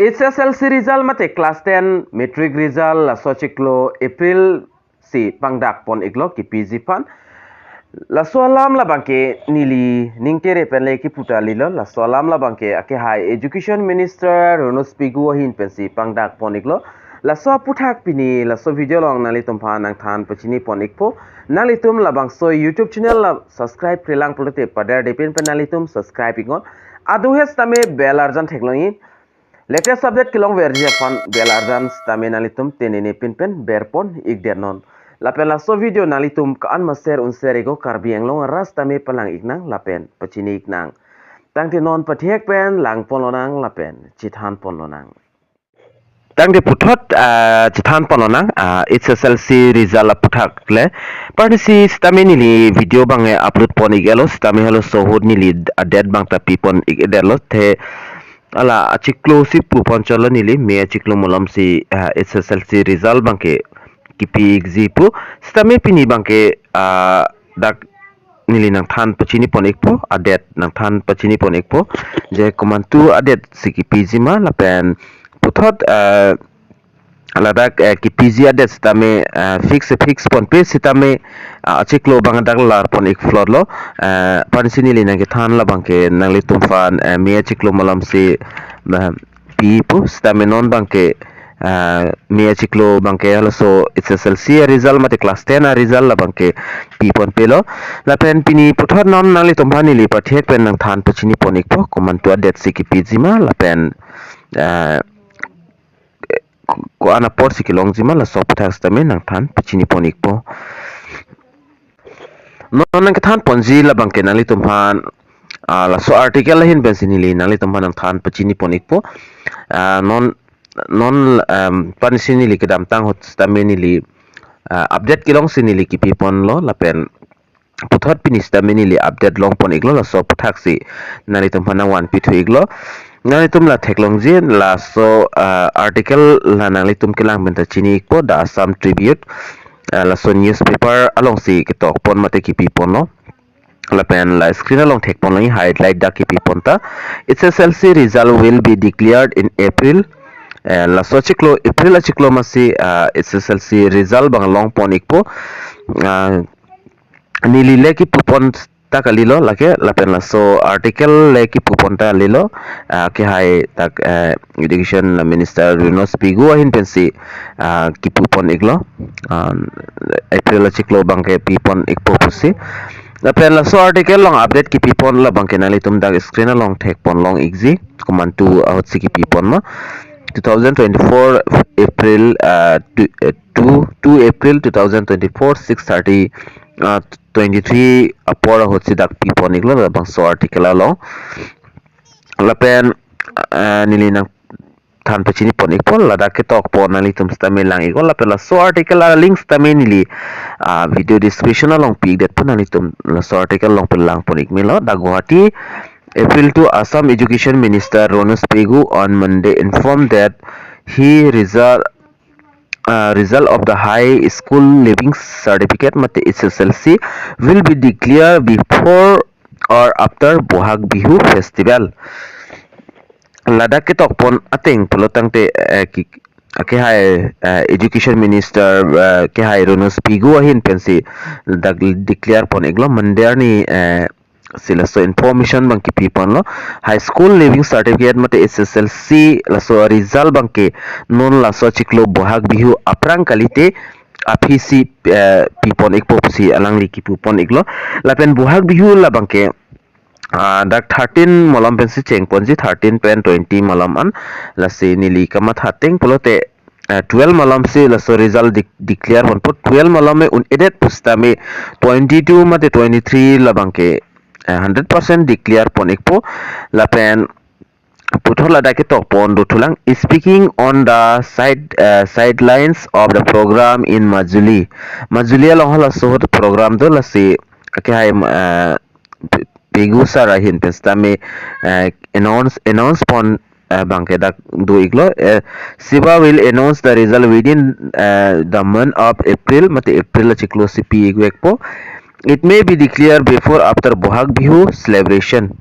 HSLC Result mate Class 10 Metric Result la sochiklo April si pangdak pon iglo ki PG pan la solam la banke nili ningtere penle ki putalilo la solam la banke ake High Education Minister Ronos Pigu hin pensi pangdak pon iglo la so puthak pini la so video long nali tumpa nang than pachini pon ikpo nali tum LABANGSO YouTube channel la subscribe krilang pulte padar depin penali tum subscribe ingon adu hes tame bell arjan theklongin latest subject kilong verji fan bel arjan stame nalitum tenene pinpen berpon igdernon lapen la so video nalitum kan maser unser ego karbieng long ras tame palang ignang lapen pachini ignang tangti non pathiek pen lang polonang lapen chithan polonang tangti puthot chithan polonang HSLC result puthak le partisi stame nili video bange upload pon igelo stame halo sohod nili dead bang tapi pon igdelo the ala achiklo si pupon chala nili me achiklo molam si HSLC result bangke kipi exi pu stame pini bangke dak nili nang than pachini pon ekpo adet nang than pachini pon ekpo je komantu adet si kipi jima lapen puthot aladak kipi adet stame fix pon pe sitame achiklo bangadak lar pon ek floor lo pansi nili nang than la bangke nang litum fan me achiklo molam si pi pu stame non bangke me achiklo bangke also HSLC result mate class 10 result la bangke pi pon pelo la pen pini puthot non nang litum fan nili pathek pen nang than pachini pon ekpo komantu adet si kipi jima la pen ko ana por sikilong jima la sop tax tame nang than pachini pon ekpo non nang than ponji la bangke nali tumhan la so article la hin bensinili nali tumhan nang than pachini pon ekpo non pansinili kedam tang hot stamenili update kilong sinili ki pipon lo la pen puthot pinis stamenili update long pon iglo la so puthaksi nali tumhan 1 p2 iglo nali tum la theklong je la so article la nali tum kilang benta chini ekpo the Assam Tribute la so newspaper along si kitok pon mate ki pipon no la pen la screen along thek pon lai highlight da ki pipon ta HSLC result will be declared in April la so chiklo April chiklo masi HSLC result bang long pon ekpo nili le ki pupon tak alilo lake lapen la so article le ki pupon ta alilo ke hai tak education minister Ronos Pigu hin pensi ki pupon iglo April chiklo bangke pipon ikpo pusi lapen la so article long update ki pipon la bangke nali tum dak screen long thek pon long exi komantu out si ki pipon ma 2024 April 2 April 2024 6:30 23 apora hotsi dak pipon iglo bang so article alo lapen nili nang than pachini pon ikpon la dak tok pon nali tum stame lang igol lapen la so article la links tame nili video description along pig det pon nali tum la so article long pon lang pon ikmilo da Guwahati April 2 Assam Education Minister Ronos Pigu on Monday informed that he result of the high school leaving certificate mate HSLC will be declared before or after Bohag Bihu festival ladak ke tokpon ateng pelotang te ke hai education minister ke hai Ronos Pigu hin pensi dak declare pon eglo manderni sila so information bang ki pipon lo high school leaving certificate mate HSLC la so result bang ke non la so chiklo Bohag Bihu aprang kalite aphisi pipon ekpo pusi alang li ki pupon iglo lapen Bohag Bihu la bang ke dak 13 molam pensi cheng ponji 13.20 molam an la se nili kama thateng polote 12 malam se la so result declare hon put 12 malam me un edit pustame 22 mate 23 la bang ke 100% declare pon ekpo lapen puthola dake tok pon do thulang speaking on the sidelines of the program in Majuli long hala so program do la se ke hai Pigu sara hin penstame announce pon bangke dak do iglo seba will announce the result within the month of April mate April chiklo cp ekpo it may be declared before after Bohag Bihu celebration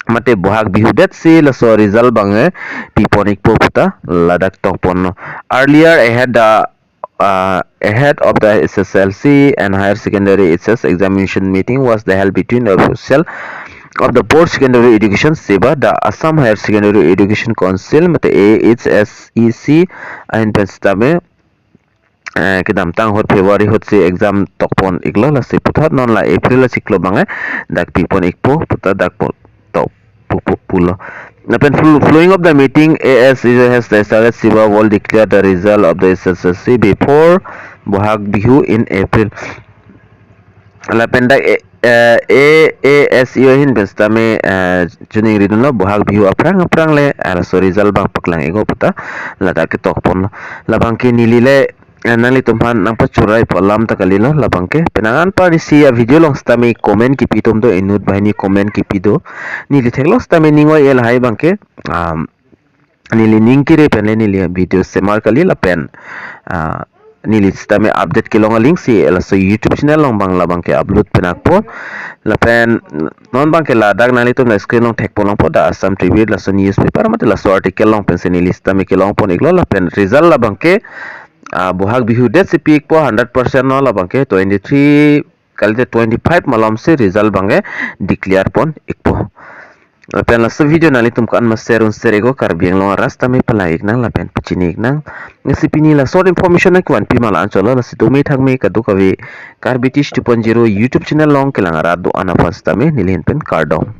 mate bohag bihu det si laso result bange piponik po puta ladak tokpon earlier ahead of the SSLC and higher secondary HS examination meeting was the held between the official of the board secondary education seba the Assam Higher Secondary Education Council mate HSEC ahin penstame kedam tang hot February hot si exam tokpon iglo la si putat non la April la siklo bange dak pipon ikpo puta dak po top pulo upon flowing of the meeting AS has decided Siba will declare the result of the SSLC before Bohag Bihu in April la penda AAS yohin bestame juning ridunlo Bohag Bihu aprang le ala so result bang paklang ego puta la dak tokpon la bangki nilile nali tumhan nang pacurai palam takalilo labangke penangan pa ni sia video long stami comment ki pitom do inut bahini comment ki pido nili theklo stami ningoi el hai bangke nili ningkire penle nili video semar kali la pen nili stami update ke longa link si el so YouTube channel long bang labangke upload penak po la pen non bangke la dag nali tum na screen long thek po long po da Assam Tribune la so newspaper mate la so article long pen se nili stami ke long po iglo la pen result la bangke Bohag Bihu det si peak po 100% no la bangke 23 kali 25 malam se result bange declare pon ikpo pen la video nali tum kan share un share ego karbiang lo rasta me palaik nang la pen pachini nang ngasi pini la short information ek wan pi mala anchola la si domi thak me kadu kawe karbitish 2.0 YouTube channel long kelang ara do ana fasta me nilin pen KARDOM